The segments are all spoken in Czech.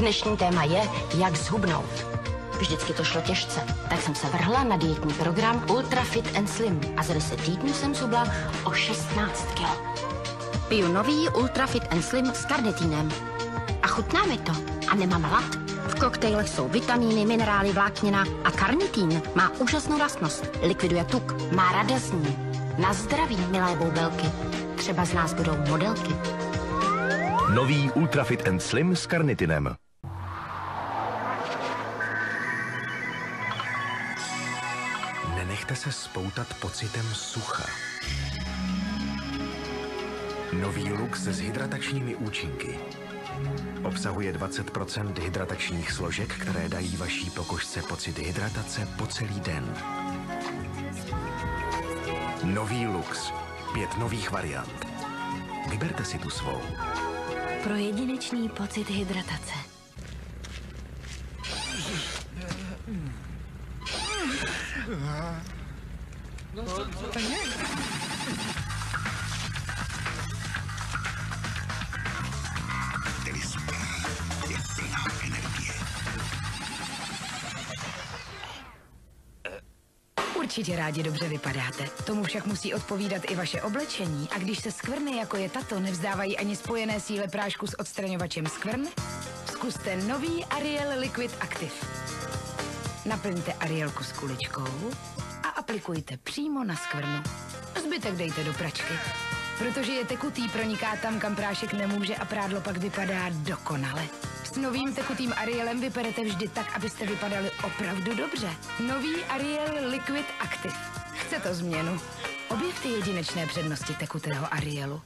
Dnešní téma je, jak zhubnout. Vždycky to šlo těžce, tak jsem se vrhla na dietní program Ultra Fit and Slim a za 10 týdnů jsem zhubla o 16 kg. Piju nový Ultra Fit and Slim s karnitínem. A chutná mi to a nemám hlad. V koktejlech jsou vitamíny, minerály, vláknina a karnitín má úžasnou vlastnost. Likviduje tuk, má radostní. Na zdraví, milé boubelky. Třeba z nás budou modelky. Nový Ultra Fit and Slim s karnitinem. Nenechte se spoutat pocitem sucha. Nový Lux s hydratačními účinky. Obsahuje 20% hydratačních složek, které dají vaší pokožce pocit hydratace po celý den. Nový Lux. 5 nových variant. Vyberte si tu svou. Pro jedinečný pocit hydratace. Je plná energie. Určitě rádi dobře vypadáte. Tomu však musí odpovídat i vaše oblečení. A když se skvrny, jako je tato, nevzdávají ani spojené síle prášku s odstraňovačem skvrn, zkuste nový Ariel Liquid Active. Naplňte Arielku s kuličkou a aplikujte přímo na skvrnu. Zbytek dejte do pračky. Protože je tekutý, proniká tam, kam prášek nemůže a prádlo pak vypadá dokonale. S novým tekutým Arielem vyperete vždy tak, abyste vypadali opravdu dobře. Nový Ariel Liquid Active. Chce to změnu? Objevte jedinečné přednosti tekutého Arielu.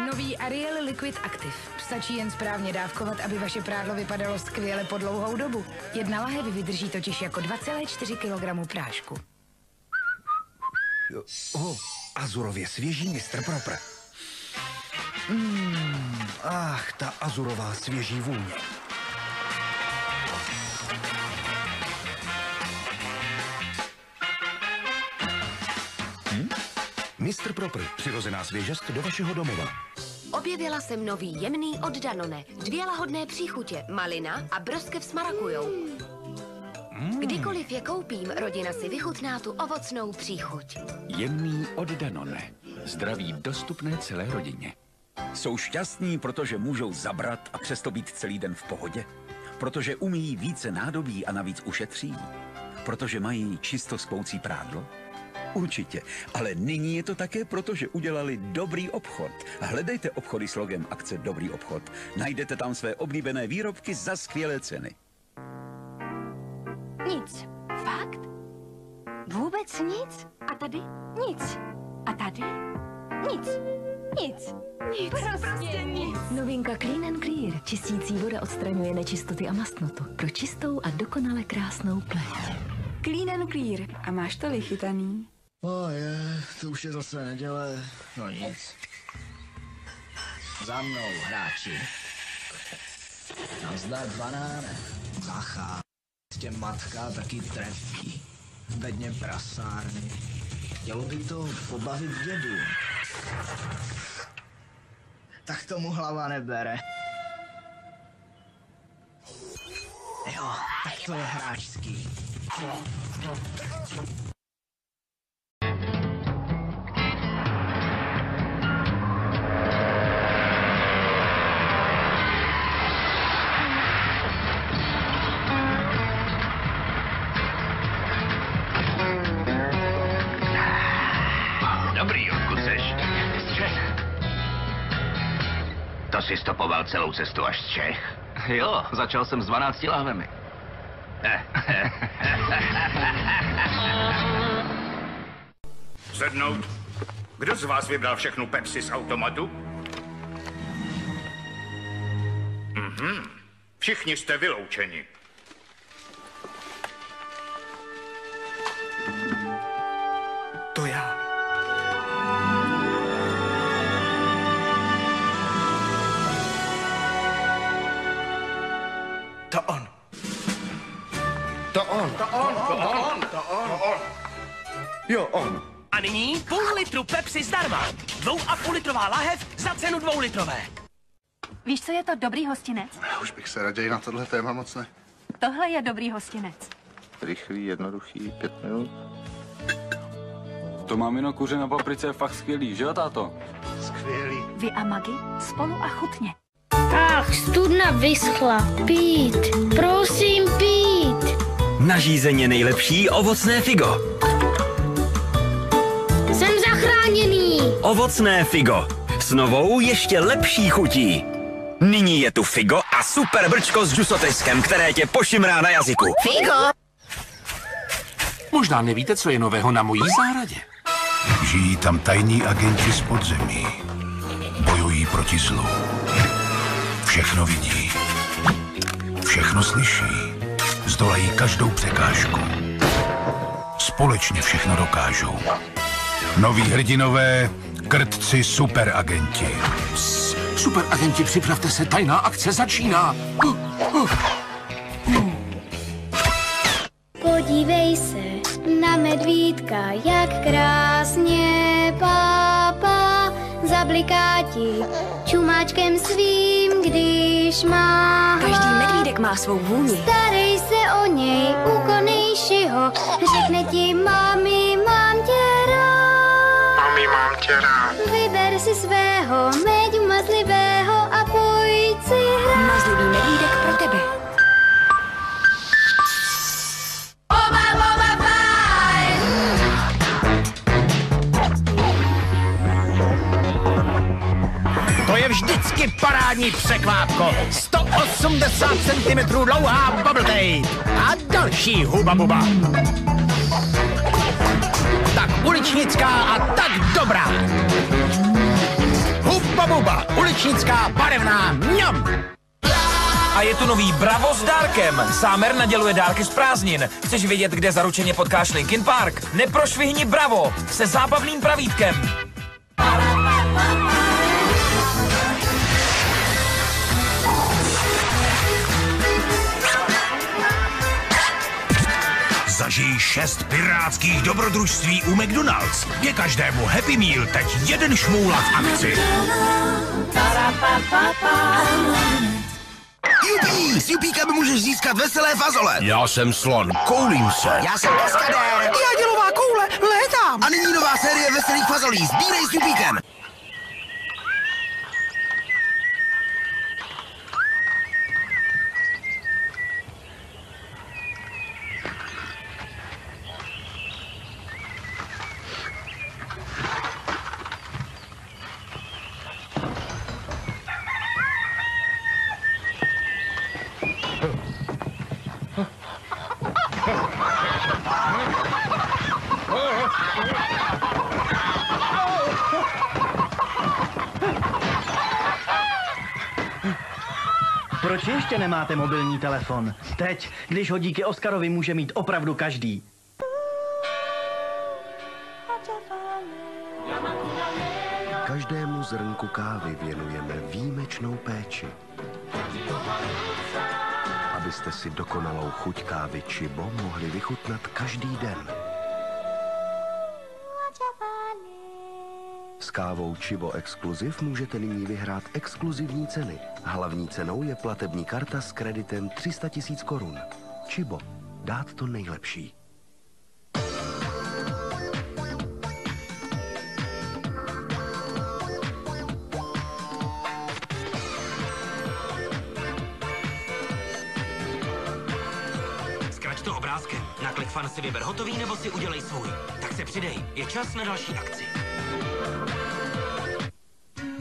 Nový Ariel Liquid Active. Stačí jen správně dávkovat, aby vaše prádlo vypadalo skvěle po dlouhou dobu. 1 lahev vydrží totiž jako 2,4 kg prášku. Azurově svěží Mr. Proper. Ach, ta azurová svěží vůně. Mr. Proper. Přirozená svěžest do vašeho domova. Objevila jsem nový jemný od Danone. 2 lahodné příchutě, malina a broskev s marakujou. Kdykoliv je koupím, rodina si vychutná tu ovocnou příchuť. Jemný od Danone. Zdraví dostupné celé rodině. Jsou šťastní, protože můžou zabrat a přesto být celý den v pohodě. Protože umí více nádobí a navíc ušetří. Protože mají čisto spoucí prádlo. Určitě, ale nyní je to také proto, že udělali dobrý obchod. Hledejte obchody s logem akce Dobrý obchod. Najdete tam své oblíbené výrobky za skvělé ceny. Nic. Fakt? Vůbec nic? A tady? Nic. A tady? Nic. Nic. Nic. Prostě nic. Novinka Clean and Clear. Čistící voda odstraňuje nečistoty a mastnotu pro čistou a dokonale krásnou pleť. Clean and Clear. A máš to vychytaný? To už je zase neděle. No nic. Za mnou, hráči. Nazdar, banáne. Zacha. Těm matka taky trefí. Bedně prasárny. Chtělo by to pobavit dědu. Tak tomu hlava nebere. Jo, tak to je hráčský. Dobrý, odkud seš? Z Čech. To jsi stopoval celou cestu až z Čech? Jo, začal jsem s 12 lahvemi. Sednout. Kdo z vás vybral všechnu Pepsi z automatu? Všichni jste vyloučeni. To já. To on. To on. To on. To on. To on. Jo, on. A nyní půl litru Pepsi zdarma. 2,5 litrová lahev za cenu 2 litrové. Víš, co je to dobrý hostinec? Už bych se raději na tohle téma moc ne. Tohle je dobrý hostinec. Rychlý, jednoduchý, 5 minut. To mámino kuře na paprice je fakt skvělý, že jo, táto? Skvělý. Vy a Magi spolu a chutně. Ach, studna vyschla. Pít, prosím pít. Nařízeně nejlepší ovocné figo. Jsem zachráněný. Ovocné figo. S novou ještě lepší chutí. Nyní je tu figo a super brčko s džusotyskem, které tě pošimrá na jazyku. Figo? Možná nevíte, co je nového na mojí zahradě. Žijí tam tajní agenti z podzemí. Bojují proti zlu. Všechno vidí. Všechno slyší. Zdolají každou překážku. Společně všechno dokážou. Noví hrdinové, krtci superagenti. Superagenti, připravte se, tajná akce začíná. Podívej se na medvídka, jak krásně pápa. Zabliká ti čumáčkem svým, když má. Každý medvídek má svou vůni. Starej se o něj, ukonejši ho. Řekne ti, mami, mám tě rád. Mami, mám tě rád. Vyber si svého méďu mazlivého a pojď si hrát. Mazlivý medvídek pro tebe. To je vždycky parádní překvápko. 180 cm dlouhá bubble tape. A další huba buba. Tak uličnická a tak dobrá. Huba buba, uličnická, barevná, mňam. A je tu nový Bravo s dárkem. Sámer naděluje dárky z prázdnin. Chceš vědět, kde zaručeně potkáš Linkin Park? Neprošvihni Bravo se zábavným pravítkem. Zažij 6 pirátských dobrodružství u McDonald's. Je každému Happy Meal teď jeden šmoula v akci. Jupí, s Jupíkem můžeš získat veselé fazole. Já jsem slon, koulím se. Já jsem kaskadér. Já dělová koule, létám. A nyní nová série veselých fazolí. Sbírej s Jupíkem. Proč ještě nemáte mobilní telefon? Teď, když ho díky Oscarovi může mít opravdu každý. Každému zrnku kávy věnujeme výjimečnou péči. Abyste si dokonalou chuť kávy Chibo mohli vychutnat každý den. S kávou Chibo Exclusive můžete nyní vyhrát exkluzivní ceny. Hlavní cenou je platební karta s kreditem 300 000 korun. Chibo. Dát to nejlepší. Skrač to obrázkem. Na ClickFun si vyber hotový nebo si udělej svůj. Tak se přidej. Je čas na další akci.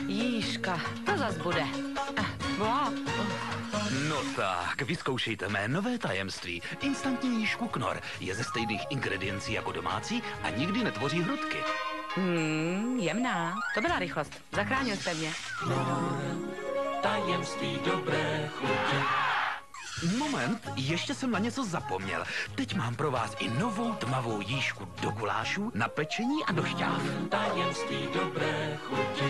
Jížka, to zas bude. No tak, vyzkoušejte mé nové tajemství. Instantní jížku Knorr je ze stejných ingrediencí jako domácí a nikdy netvoří hrudky. Jemná. To byla rychlost. Zachránil jste mě. Tajemství dobré chutě. Moment, ještě jsem na něco zapomněl. Teď mám pro vás i novou tmavou jížku do gulášů, na pečení a do šťáv. Tajemství dobré chutě.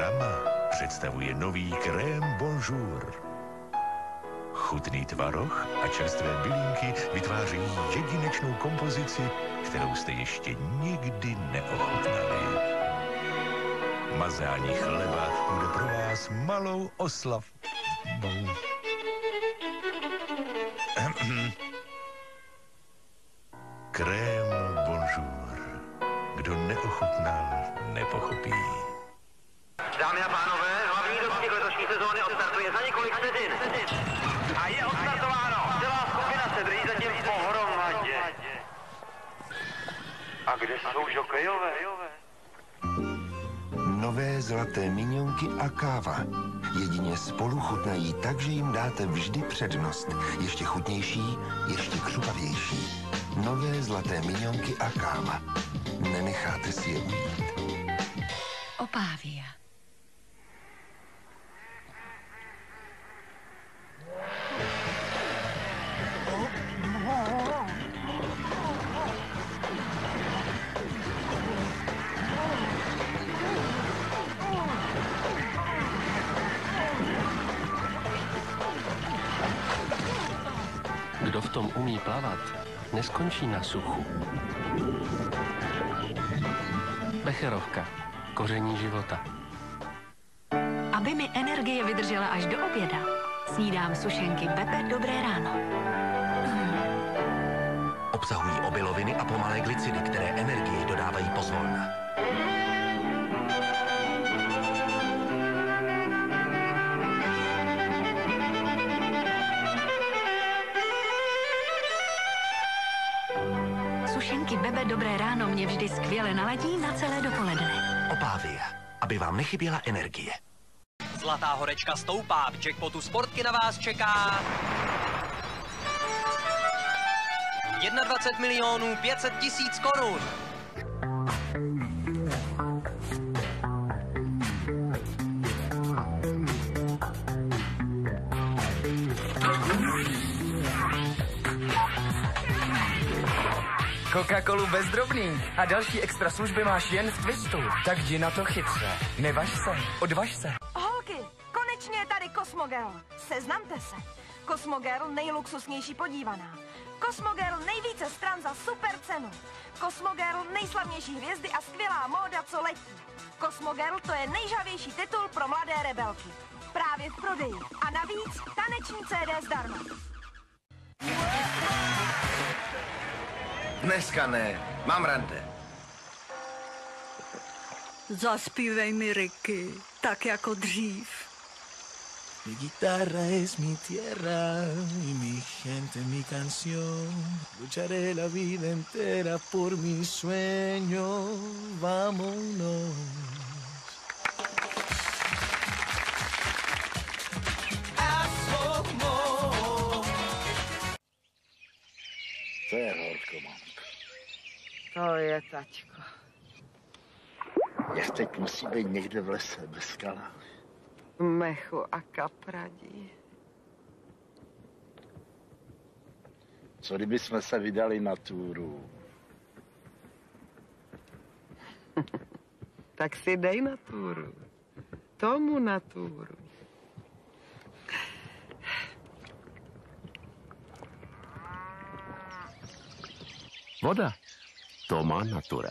Gama představuje nový krém Bonjour. Chutný tvaroh a čerstvé bylinky vytváří jedinečnou kompozici, kterou jste ještě nikdy neochutnali. Mazání chleba bude pro vás malou oslavou. Krém Bonjour. Kdo neochutnal, nepochopí. Dámy a pánové, hlavní dostih letošní sezóny odstartuje za několik vteřin. A je odstartováno. Celá skupina se drží zatím pohromadě. A kde jsou žokejové? Nové zlaté minionky a káva. Jedině spolu chutnají tak, že jim dáte vždy přednost. Ještě chutnější, ještě křupavější. Nové zlaté minionky a káva. Nenecháte si je ujít. Opávia. Kdo v tom umí plavat, neskončí na suchu. Becherovka. Koření života. Aby mi energie vydržela až do oběda, snídám sušenky Bebe Dobré ráno. Obsahují obiloviny a pomalé glycidy, které energii dodávají pozvolna. Sušenky Bebe Dobré ráno mě vždy skvěle naladí na celé dopoledne. Opávia, aby vám nechyběla energie. Zlatá horečka stoupá, v jackpotu Sportky na vás čeká 21 500 000 korun. Coca-Colu bez drobných a další extra služby máš jen v Twistu. Tak jdi na to chytře. Nevaž se, odvaž se. Holky, konečně je tady Cosmogirl. Seznamte se. Cosmogirl nejluxusnější podívaná. Cosmogirl nejvíce stran za super cenu. Cosmogirl nejslavnější hvězdy a skvělá móda, co letí. Cosmogirl to je nejžavější titul pro mladé rebelky. Právě v prodeji. A navíc taneční CD zdarma. Dneska ne, mám rande. Zaspívej mi, Ricky, tak jako dřív. Mi guitarra es mi tierra y mi gente mi canción. Lucharé la vida entera por mi sueño. Vámonos. To je horko, mamko. To je, tačko. Jak teď musí být někde v lese bez skala. Mechu a kapradí. Co kdyby jsme se vydali na túru? Tak si dej na túru. Tomu na túru. Voda. To má natura.